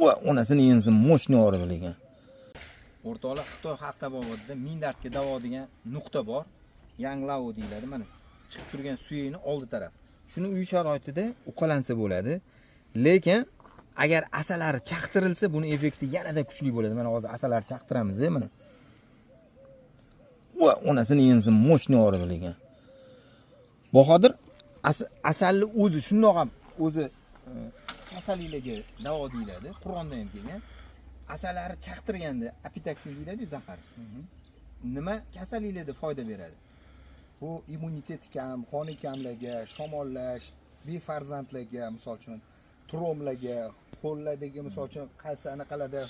va onasini yensin moshni og'ridi lekin. O'rtoqlar, Xitoy xalq tabobatida ming dardga davo degan nuqta bor. Yanglao deyiladi. Mana chiqib turgan suyakning oldi taraf. Shuni uy sharoitida uqalansa bo'ladi. Lekin agar asalari chaqtirilsa, buni effekti yanada kuchli bo'ladi. Mana hozir asalari chaqtiramiz, mana. Va onasini yensin moshni og'ridi lekin. Bahodir asalni o'zi shundoq ham o'zi kasalliklarga davo deyiladi. Qur'onda ham kelgan. Asallari chaqtirganda apitoksin deyiladi, zahar. Nima kasalliklarda foyda beradi? Bu immunitet kam, qoni kamlarga, shamollash, befarzandlarga, misol uchun tromlarga, qo'llardagi misol uchun qaysi anaqalarda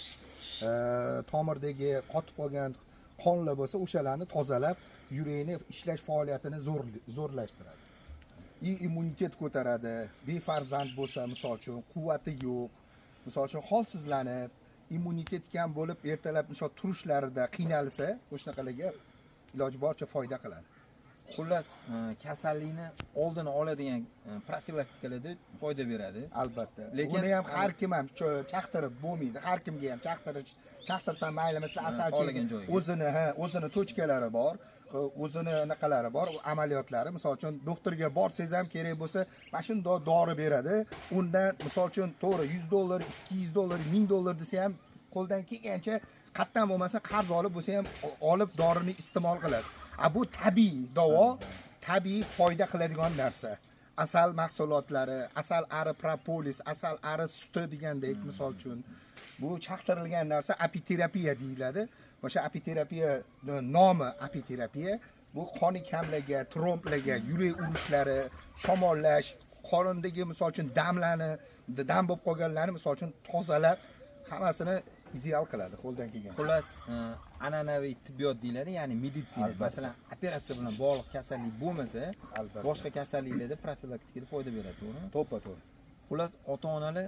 tomirdagi qotib qolgan qonlar bo'lsa, o'shalarni tozalab, yurakni ishlash faoliyatini zo'rlashtiradi. Immunitet ko'taradi. Befarzand bo'lsa, misol uchun quvvati yo'q, misol uchun holsizlanib, immunitet kam bo'lib, ertalab misol turishlarida qiynalsa, o'shanaqalarga iloji boricha foyda qiladi. Xullas, kasallikni oldini oladigan profilaktikalarda foyda beradi. Albatta. Lekin uni ham har kim ham chaqtirib bo'lmaydi. Har kimga ham chaqtirsa maylimi, asalchi o'zini tochkalari bor, o'zini anaqalari bor, amaliyotlari. Misol uchun doktorga borsangiz ham kerak bo'lsa, mana shunday dori beradi. Undan misol uchun to'g'ri $100, $200, $1000 desa ham qo'ldan kelgancha qattan bo'lmasa qarz olib bo'lsa ham olib dorini iste'mol qiladi. Bu tabiiy davo, tabiiy foyda qiladigan narsa. Asal mahsulotlari, asal ari propolis, asal ari suti degandek misol uchun bu chaqtirilgan narsa apiterapiya deyiladi. O'sha apiterapiya nomi apiterapiya bu qoni kamlarga, tromblarga, yurak urishlari, shamollash, qorindagi misol uchun damlarni, dam bo'lib qolganlarni misol uchun tozalab, hammasini ideal qiladi qo'ldan kelgan. Xullas, an'anaviy tibbiyot deyiladi, ya'ni meditsina. Masalan, operatsiya bilan bog'liq kasallik bo'lmasa, boshqa kasalliklarda profilaktikada foyda beradi, to'g'rimi? To'ppa-to'g'ri. Xullas, ota-onalar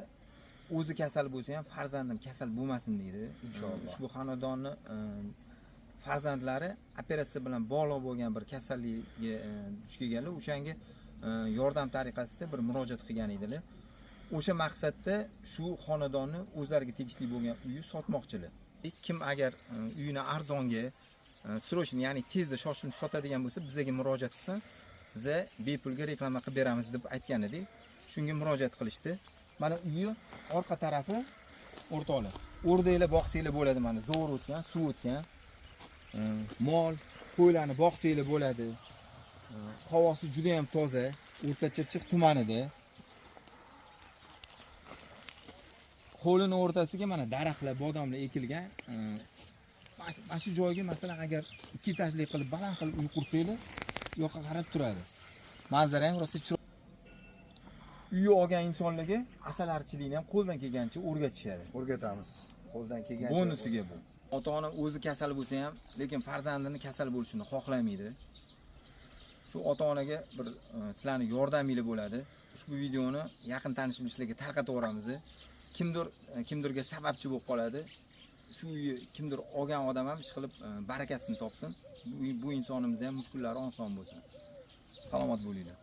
o'zi kasal bo'lsa ham farzandim kasal bo'lmasin deydi. Inshaalloh. Ushbu xonadonni farzandlari operatsiya bilan bog'liq bo'lgan bir kasallikka duch kelganlar, o'shanga yordam tariqasida bir murojaat qilgan edilar. O'sha maqsadda shu xonadonni o'zlariga tegishli bo'lgan uyni sotmoqchilar. Kim agar uyini arzonga, srochni, ya'ni tezda shoshilib sotadigan bo'lsa, bizga murojaat qilsa, biz bepulga reklama qilib beramiz deb aytgan edik. Shunga murojaat qilishdi. Mana uyi orqa tarafi o'rtoqlar. O'rdaklar boqsanglar bo'ladi, mana zo'r o'tgan, suv o'tgan. Mol, qo'ylarni boqsanglar bo'ladi. Havosi juda ham toza, O'rtachirchiq tumanida. Qo'lini o'rtasiga mana daraxtlar, bodomlar ekilgan. Mana shu joyga masalan agar ikki etajlik qilib baland qilib uy qursanglar, bu yoqqa qarab turadi. Manzara ham rosa chiroyli. Uyi olgan insonlarga asalarchilikni ham qo'ldan kelgancha o'rgatishadi. O'rgatamiz. Qo'ldan kelgancha. Bonusiga bu. Ota-ona o'zi kasal bo'lsa ham, lekin farzandini kasal bo'lishini xohlamaydi. Shu ota-onaga bir sizlarning yordaminglar bo'ladi. Ushbu videoni yaqin tanish-bilishlarga tarqataveramiz. Kimdirga sababchi bo'lib qoladi. Shu uyni kimdir olgan odam ham ish qilib barakasini topsin. Bu insonimiz ham mushkullari oson bo'lsin. Salomat bo'linglar.